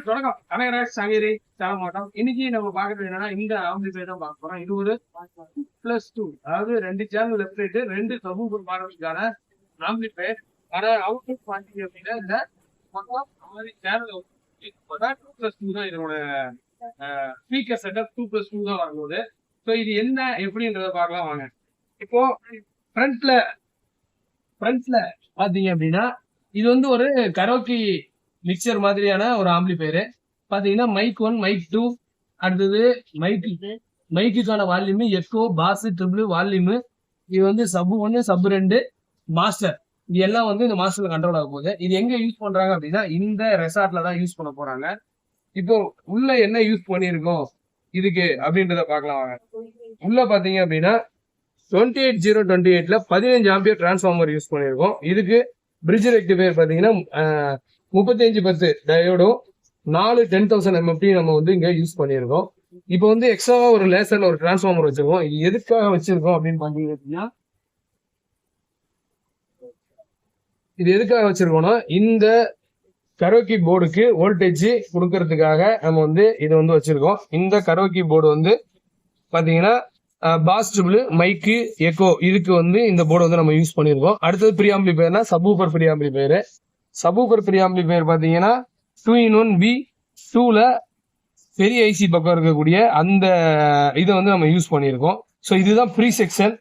வணக்கம். கனகராஜ் சங்ககிரி மாவட்டம். இன்னைக்கு நம்ம பாக்குறது என்னன்னா இந்த ஆம்பிளிஃபையர் தான் பார்க்க போறோம். இது ஒரு +2, அதாவது 2 சேனல் லெஃப்ட் ரைட் 2 சப்வூஃபர் மாடலுக்கான ஆம்பிளிஃபையர். ஆனா அவுட்புட் பாத்தீங்க அப்படின்னா இந்த மொத்தம் 6 சேனல் 2+2 தான் இதோட ஸ்பீக்கர் செட்டப். 2+2 தான் வரும்போது. ஸோ இது என்ன எப்படின்றத பார்க்கலாம் வாங்க. இப்போ ஃப்ரண்ட்ல பாத்தீங்க அப்படின்னா இது வந்து ஒரு கரோக்கி மிக்சர் மாதிரியான ஒரு ஆம்பிளிஃபையர். பாத்தீங்கன்னா மைக் 1, மைக் 2, அடுத்தது மைக்குக்கான volume, echo, bass, treble volume. இது வந்து சப் 1, சப் 2, மாஸ்டர். இது எல்லாம் வந்து இந்த மாஸ்டர்ல கண்ட்ரோல் ஆக போகுது. இது எங்க யூஸ் பண்றாங்க அப்படின்னா இந்த ரெசார்ட்ல தான் யூஸ் பண்ண போறாங்க. இப்போ உள்ள என்ன யூஸ் பண்ணிருக்கோம் இதுக்கு அப்படின்றத பார்க்கலாம் வாங்க. உள்ள பாத்தீங்க அப்படின்னா 28028ல 15 ஆம்பியர் டிரான்ஸ்ஃபார்மர் யூஸ் பண்ணிருக்கோம். இதுக்கு பிரிட்ஜ் ரெக்டிஃபையர் பாத்தீங்கன்னா 3510 டயோடும் 4 10,000 MFT நம்ம வந்து இங்க யூஸ் பண்ணிருக்கோம். இப்போ வந்து எக்ஸ்ட்ராவா ஒரு லேசர்ல ஒரு டிரான்ஸ்ஃபார்மர் வச்சிருக்கோம். இது எதுக்காக வச்சிருக்கோம் அப்படின்னு பாத்தீங்க அப்படின்னா இது எதுக்காக வச்சிருக்கோம்னா இந்த கரோக்கி போர்டுக்கு வோல்டேஜ் கொடுக்கறதுக்காக நம்ம வந்து இது வந்து வச்சிருக்கோம். இந்த கரோக்கி போர்டு வந்து பாத்தீங்கன்னா பாஸ், ட்ரிபிள், மைக்கு, எக்கோ இதுக்கு வந்து இந்த போர்டு வந்து நம்ம யூஸ் பண்ணிருக்கோம். அடுத்தது ப்ரீ ஆம்பிளிஃபையர்னா subwoofer pre amplifier. Subwoofer pre amplifier பாத்தீங்கன்னா 2-in-1 பெரிய ஐசி பக்கம் இருக்கக்கூடிய அந்த இதை வந்து நம்ம யூஸ் பண்ணியிருக்கோம். ஸோ இதுதான் ப்ரீ செக்ஷன்.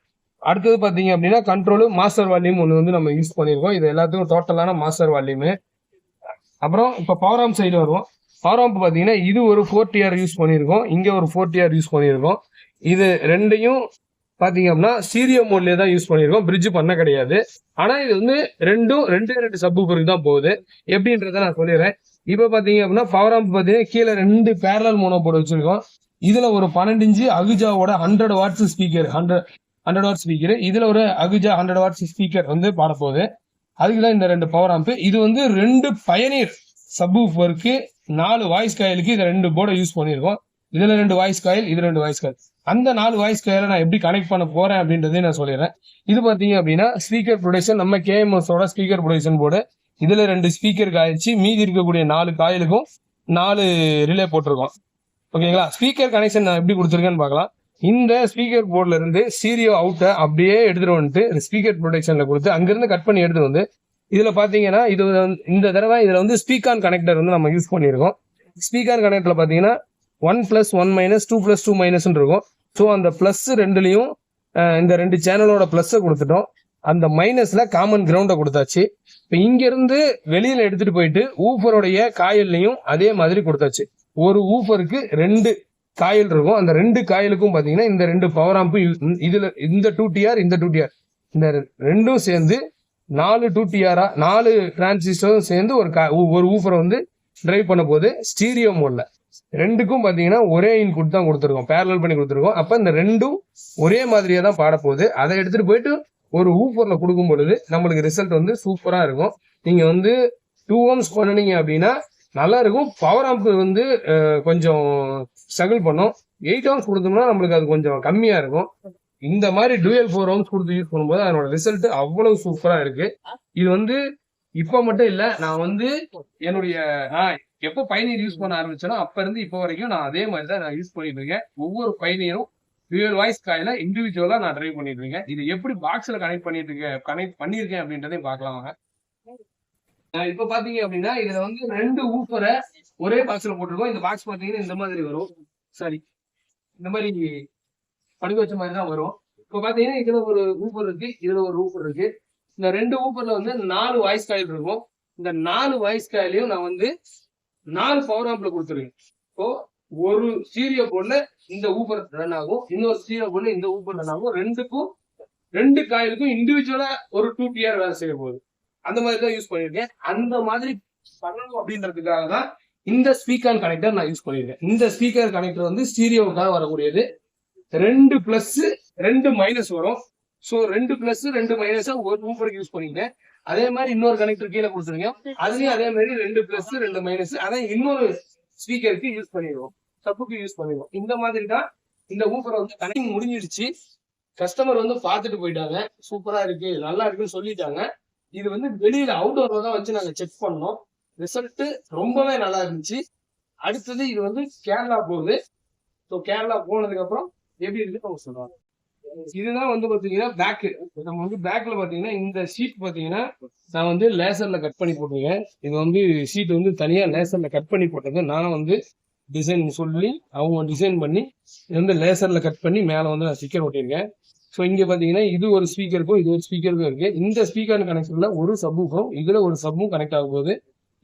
அடுத்தது பாத்தீங்க அப்படின்னா கண்ட்ரோலு, மாஸ்டர் வால்யூம் ஒன்று வந்து நம்ம யூஸ் பண்ணியிருக்கோம். இது எல்லாத்துக்கும் டோட்டலான மாஸ்டர் வால்யூமு. அப்புறம் இப்போ பவர் ஆம்ப் சைடு வருவோம். பவர் ஆம்ப் பாத்தீங்கன்னா இது ஒரு 4TR யூஸ் பண்ணியிருக்கோம், இங்க ஒரு 4TR யூஸ் பண்ணியிருக்கோம். இது ரெண்டையும் பாத்தீங்க அப்படின்னா ஸ்டீரியோ மோட்லயே தான் யூஸ் பண்ணிருக்கோம், பிரிட்ஜ் பண்ண கிடையாது. ஆனா இது வந்து ரெண்டு சப்வூஃபருக்கு தான் போகுது. எப்படின்றத நான் சொல்லிடுறேன். இப்ப பாத்தீங்க அப்படின்னா பவர் ஆம்ப் பாத்தீங்கன்னா கீழே 2 பேரலல் மோனோ போர்டு வச்சிருக்கோம். இதுல ஒரு 12 இன்ச் அகுஜாவோட 100 வாட்ஸ் ஸ்பீக்கர், 100 வாட்ஸ் ஸ்பீக்கர். இதுல ஒரு அகுஜா 100 வாட்ஸ் ஸ்பீக்கர் வந்து பாட போகுது. அதுக்குதான் இந்த 2 பவர் ஆம்ப். இது வந்து 2 பயனீர் சப்வூஃபருக்கு 4 வாய்ஸ் காயிலுக்கு இதை 2 போர்டை யூஸ் பண்ணிருக்கோம். இதுல 2 வாய்ஸ் காயில், இது 2 வாய்ஸ் காயில். அந்த 4 வாய்ஸ் காயில நான் எப்படி கனெக்ட் பண்ண போறேன் அப்படின்றதையும் நான் சொல்லிடுறேன். இது பாத்தீங்க அப்படின்னா ஸ்பீக்கர் ப்ரொடக்ஷன், நம்ம KMS ஓட ஸ்பீக்கர் ப்ரொடக்ஷன் போர்டு. இதுல 2 ஸ்பீக்கர் காயிடுச்சு, மீதி இருக்கக்கூடிய 4 காயிலுக்கும் 4 ரிலே போட்டிருக்கோம். ஓகேங்களா? ஸ்பீக்கர் கனெக்ஷன் நான் எப்படி கொடுத்துருக்கேன்னு பார்க்கலாம். இந்த ஸ்பீக்கர் போர்ட்ல இருந்து ஸ்டீரியோ அவுட்டை அப்படியே எடுத்துட்டு வந்துட்டு ஸ்பீக்கர் ப்ரொடக்ஷன்ல கொடுத்து அங்கிருந்து கட் பண்ணி எடுத்துட்டு வந்து இதுல பாத்தீங்கன்னா இது இந்த தடவை இதுல வந்து ஸ்பீக்கான் கனெக்டர் வந்து நம்ம யூஸ் பண்ணிருக்கோம். ஸ்பீக்கர் கனெக்டர்ல பாத்தீங்கன்னா 1+1- 2+2- இருக்கும். ஸோ அந்த பிளஸ் ரெண்டுலையும் இந்த 2 சேனலோட பிளஸ்ஸை கொடுத்துட்டோம். அந்த மைனஸ்ல காமன் கிரவுண்டை கொடுத்தாச்சு. இப்போ இங்க இருந்து வெளியில எடுத்துட்டு போயிட்டு ஊஃபருடைய காயில்லையும் அதே மாதிரி கொடுத்தாச்சு. ஒரு ஊஃபருக்கு 2 காயில் இருக்கும். அந்த 2 காயிலுக்கும் பாத்தீங்கன்னா இந்த 2 பவர் ஆம்ப் இதுல இந்த 2TR, இந்த 2TR, இந்த ரெண்டும் சேர்ந்து 4 2TR 4 டிரான்சிஸ்டரும் சேர்ந்து ஒரு ஊஃபரை வந்து டிரைவ் பண்ண போது ஸ்டீரியோ மோட்ல. 2க்கும் பாத்தீங்கன்னா ஒரே இன்புட் தான் கொடுத்துருக்கோம், பேரலல் பண்ணி கொடுத்துருக்கோம். அப்ப இந்த 2ம் ஒரே மாதிரியே தான் பாட போகுது. அதை எடுத்துட்டு போயிட்டு ஒரு ஊஃபர்ல கொடுக்கும் பொழுது நம்மளுக்கு ரிசல்ட் வந்து சூப்பரா இருக்கும். நீங்க வந்து 2 ohms பண்ணீங்க அப்படின்னா நல்லா இருக்கும். பவர் ஆம்ப் வந்து கொஞ்சம் ஸ்ட்ரகிள் பண்ணும். 8 ohms கொடுத்தோம்னா நம்மளுக்கு அது கொஞ்சம் கம்மியா இருக்கும். இந்த மாதிரி டூயல் 4 ohms கொடுத்து யூஸ் பண்ணும்போது அதனோட ரிசல்ட் அவ்வளவு சூப்பரா இருக்கு. இது வந்து இப்ப மட்டும் இல்ல, நான் வந்து என்னுடைய எப்போ பயணியர் யூஸ் பண்ண ஆரம்பிச்சேனோ அப்ப இருந்து இப்போ வரைக்கும் நான் அதே மாதிரி தான் நான் யூஸ் பண்ணிட்டு இருக்கேன். ஒவ்வொரு பயணியரும் டூயல் வாய்ஸ் காயில இண்டிவிஜுவலா நான் ட்ரைவ் பண்ணிட்டு இருக்கேன். இது எப்படி பாக்ஸ்ல கனெக்ட் பண்ணிருக்கேன் அப்படின்றதையும் பார்க்கலாம். இப்ப பாத்தீங்க அப்படின்னா இதுல வந்து 2 ஊஃபரை ஒரே பாக்ஸ்ல போட்டிருக்கோம். இந்த பாக்ஸ் பாத்தீங்கன்னா இந்த மாதிரி வரும், சாரி இந்த மாதிரி படுக்க வச்ச மாதிரி தான் வரும். இப்ப பாத்தீங்கன்னா இதுல ஒரு ஊஃபர் இருக்கு, இதுல ஒரு ஊஃபர் இருக்கு. இந்த 2 ஊஃபர்ல வந்து 4 வாய்ஸ் காயில் இருக்கும். இந்த 4 வாய்ஸ் காயிலையும் நான் வந்து 4 பவர் ஆம்ப்ல கொடுத்துருக்கேன். இப்போ ஒரு ஸ்டீரியோ போர்ட்ல இந்த ஊஃபர் ரன் ஆகும், இன்னொரு ஸ்டீரியோ போர்ட்ல இந்த ஊஃபர் ரன் ஆகும். 2 காயிலுக்கும் இண்டிவிஜுவலா ஒரு 2TR வேலை செய்ய போகுது. அந்த மாதிரி தான் யூஸ் பண்ணிருக்கேன். அந்த மாதிரி பண்ணணும் அப்படின்றதுக்காக தான் இந்த ஸ்பீக்கர் கனெக்டர் நான் யூஸ் பண்ணிருக்கேன். இந்த ஸ்பீக்கர் கனெக்டர் வந்து ஸ்டீரியோவுக்காக வரக்கூடியது. 2+ 2- வரும். ஸோ 2+ 2- ஒரு ஊஃபருக்கு யூஸ் பண்ணிருக்கேன். அதே மாதிரி இன்னொரு கனெக்டர் கீழே கொடுத்துருங்க, அதுலயும் அதே மாதிரி 2+ 2- அதான் இன்னொரு ஸ்பீக்கருக்கு யூஸ் பண்ணிடுவோம், சப்புக்கு யூஸ் பண்ணிடுவோம். இந்த மாதிரி தான் இந்த ஊஃபரை வந்து கனெக்டிங் முடிஞ்சிடுச்சு. கஸ்டமர் வந்து பார்த்துட்டு போயிட்டாங்க, சூப்பரா இருக்கு நல்லா இருக்குன்னு சொல்லிட்டாங்க. இது வந்து வெளியில அவுட்டோர்ல தான் வச்சு நாங்க செக் பண்ணோம். ரிசல்ட் ரொம்பவே நல்லா இருந்துச்சு. அடுத்தது இது வந்து கேரளா போகுது. ஸோ கேரளா போனதுக்கு அப்புறம் எப்படி இருக்கு அவங்க சொல்லுவாங்க. இதுதான் வந்து பாத்தீங்கன்னா பேக். நம்ம வந்து பேக்ல பாத்தீங்கன்னா இந்த ஷீட் பாத்தீங்கன்னா நான் வந்து லேசர்ல கட் பண்ணி போட்டிருக்கேன். இது வந்து ஷீட் வந்து தனியா லேசர்ல கட் பண்ணி போட்டது. நான் வந்து டிசைன் சொல்லி அவங்க டிசைன் பண்ணி இது வந்து லேசர்ல கட் பண்ணி மேல வந்து நான் ஸ்டிக்கர் ஒட்டியிருக்கேன். ஸோ இங்க பாத்தீங்கன்னா இது ஒரு ஸ்பீக்கருக்கும் இது ஒரு ஸ்பீக்கருக்கும் இருக்கு. இந்த ஸ்பீக்கர் கனெக்ஷன்ல ஒரு சப்புக்கும் இதுல ஒரு சப்பும் கனெக்ட் ஆக போகுது.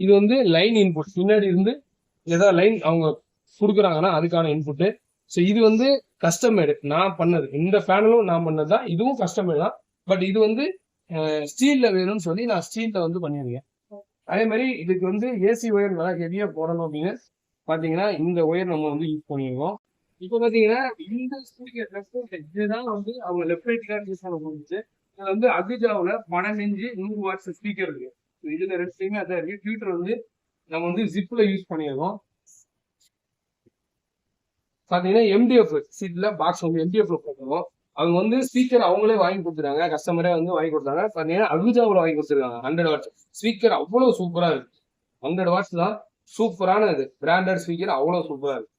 இது வந்து லைன் இன்புட். பின்னாடி இருந்து ஏதாவது லைன் அவங்க கொடுக்குறாங்கன்னா அதுக்கான இன்புட்டு. ஸோ இது வந்து கஸ்டமேடு நான் பண்ணது. இந்த பேனலும் நான் பண்ணது தான். இதுவும் கஸ்டமேடு தான். பட் இது வந்து ஸ்டீல்ல வேணும்னு சொல்லி நான் ஸ்டீல்ல வந்து பண்ணியிருக்கேன். அதே மாதிரி இதுக்கு வந்து ஏசி ஒயர் நல்லா ஹெவியா போடணும் அப்படின்னு பாத்தீங்கன்னா இந்த ஒயர் நம்ம வந்து யூஸ் பண்ணியிருக்கோம். இப்போ பாத்தீங்கன்னா இந்த ஸ்பீக்கர் இதுதான் வந்து அவங்க லெஃப்ட் ரைட் யூஸ் பண்ண போகுது. இதுல வந்து அகுஜாவில் 12 100 வாட்ஸ் ஸ்பீக்கர் இருக்கு. இதுல ரெண்டுமே அதான் இருக்கு. ட்விட்டர் வந்து நம்ம வந்து ஜிப்ல யூஸ் பண்ணியிருக்கோம். பாத்தீங்கன்னா எம்டிஎஃப் சீட்ல பாக்ஸ் வந்து எம்டிஎஃப்ல போட்டுருவோம். அவங்க வந்து ஸ்பீக்கர் அவங்களே வாங்கி கொடுத்துருக்காங்க. கஸ்டமரே வந்து வாங்கி கொடுத்தாங்க. பாத்தீங்கன்னா அகுஜாவில் வாங்கி கொடுத்துருக்காங்க 100 வாட்ஸ் ஸ்பீக்கர். அவ்வளவு சூப்பரா இருக்கு. 100 வாட்ஸ் தான். சூப்பரான இது பிராண்டட் ஸ்பீக்கர். அவ்வளவு சூப்பரா இருக்கு.